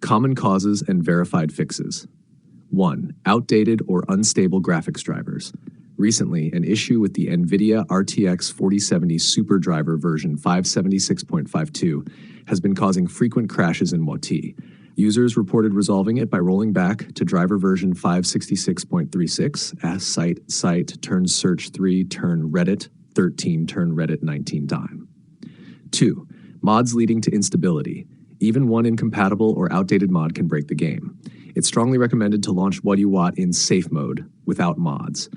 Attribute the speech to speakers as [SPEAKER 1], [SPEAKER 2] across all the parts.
[SPEAKER 1] Common causes and verified fixes. 1. Outdated or unstable graphics drivers. Recently, an issue with the NVIDIA RTX 4070 SuperDriver version 576.52 has been causing frequent crashes in WAT. Users reported resolving it by rolling back to driver version 566.36 as site turn search 3 turn Reddit 13 turn Reddit 19 time. 2. Mods leading to instability. Even one incompatible or outdated mod can break the game. It's strongly recommended to launch WAT in safe mode without mods.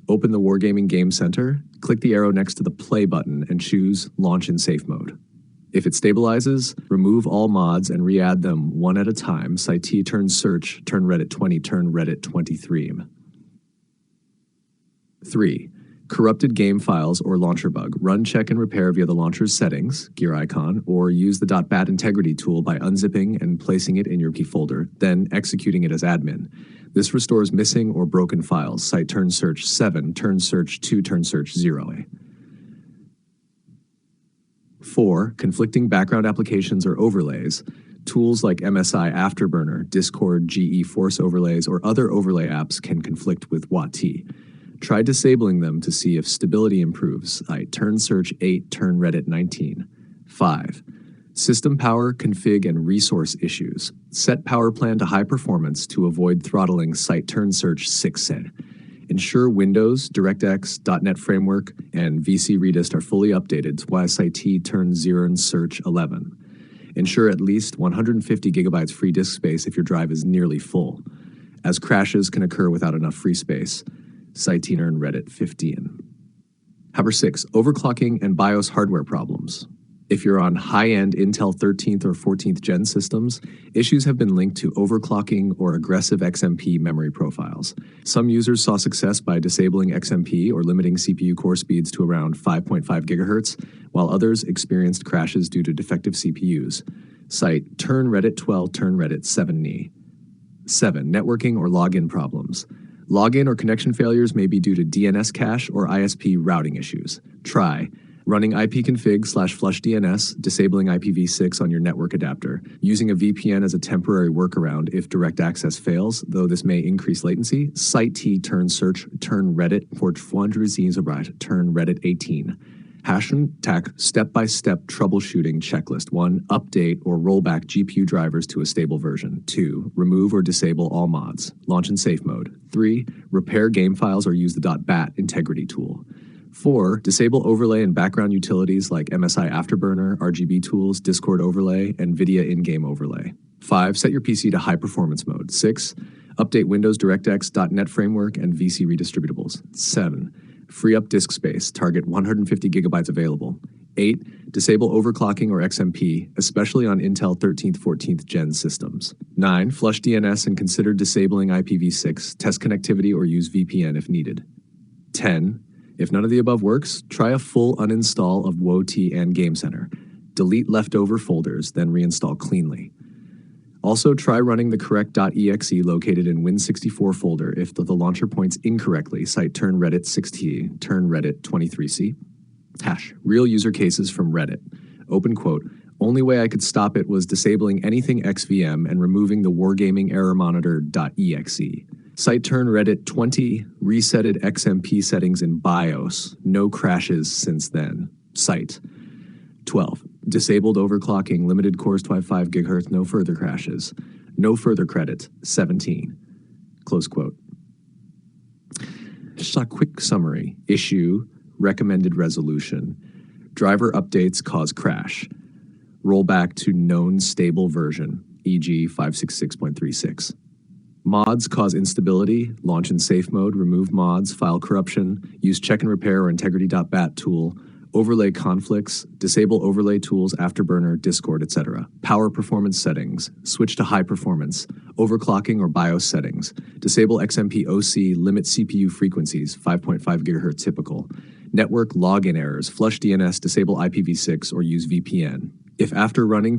[SPEAKER 1] Open the Wargaming Game Center, click the arrow next to the play button and choose Launch in Safe Mode. If it stabilizes, remove all mods and re-add them one at a time. Site turn search, turn Reddit 20, turn Reddit 23. 3. Corrupted game files or launcher bug. Run, check, and repair via the launcher's settings, gear icon, or use the .bat integrity tool by unzipping and placing it in your key folder, then executing it as admin. This restores missing or broken files. Site turn search 7, turn search 2, turn search 0. 4. Conflicting background applications or overlays. Tools like MSI Afterburner, Discord, GE Force overlays, or other overlay apps can conflict with WAT. Try disabling them to see if stability improves. Turn search 8, turn Reddit 19. 5. System power, config, and resource issues. Set power plan to high performance to avoid throttling site turn search 6 said. Ensure Windows, DirectX, .NET Framework, and VC Redist are fully updated while site turn 0 and search 11. Ensure at least 150 gigabytes free disk space if your drive is nearly full, as crashes can occur without enough free space. Site turn Reddit 15. Number 6. Overclocking and BIOS hardware problems. If you're on high-end Intel 13th or 14th gen systems, issues have been linked to overclocking or aggressive XMP memory profiles. Some users saw success by disabling XMP or limiting CPU core speeds to around 5.5 GHz, while others experienced crashes due to defective CPUs. Site turn Reddit 12, turn Reddit 7. 7. Networking or login problems. Login or connection failures may be due to DNS cache or ISP routing issues. Try running ipconfig/flush DNS, disabling IPv6 on your network adapter, using a VPN as a temporary workaround if direct access fails, though this may increase latency. Site turn search, turn Reddit, port 400 turn Reddit 18. #TAC step-by-step troubleshooting checklist. 1. Update or roll back GPU drivers to a stable version. 2. Remove or disable all mods. Launch in safe mode. 3. Repair game files or use the .bat integrity tool. 4. Disable overlay and background utilities like MSI Afterburner, RGB tools, Discord overlay, and NVIDIA in-game overlay. 5. Set your PC to high performance mode. 6. Update Windows, DirectX, .NET Framework, and VC redistributables. 7. Free up disk space. Target 150 gigabytes available. 8. Disable overclocking or XMP, especially on Intel 13th, 14th gen systems. 9. Flush DNS and consider disabling IPv6, test connectivity, or use VPN if needed. 10. If none of the above works, try a full uninstall of WAT and Game Center. Delete leftover folders, then reinstall cleanly. Also, try running the correct .exe located in Win64 folder if the launcher points incorrectly. Site turn Reddit 6T, turn Reddit 23C. Real user cases from Reddit. Open quote, only way I could stop it was disabling anything XVM and removing the Wargaming Error Monitor.exe. Site turn Reddit 20, resetted XMP settings in BIOS. No crashes since then. Site 12. Disabled overclocking, limited cores to 5 GHz, no further crashes. No further credit, 17. Close quote. Just a quick summary. Issue, recommended resolution. Driver updates cause crash. Rollback to known stable version, e.g. 566.36. Mods cause instability, launch in safe mode, remove mods, file corruption, use check and repair or integrity.bat tool, overlay conflicts, disable overlay tools, Afterburner, Discord, etc. Power performance settings, switch to high performance, overclocking or BIOS settings, disable XMP OC, limit CPU frequencies, 5.5 GHz typical. Network login errors, flush DNS, disable IPv6, or use VPN. If after running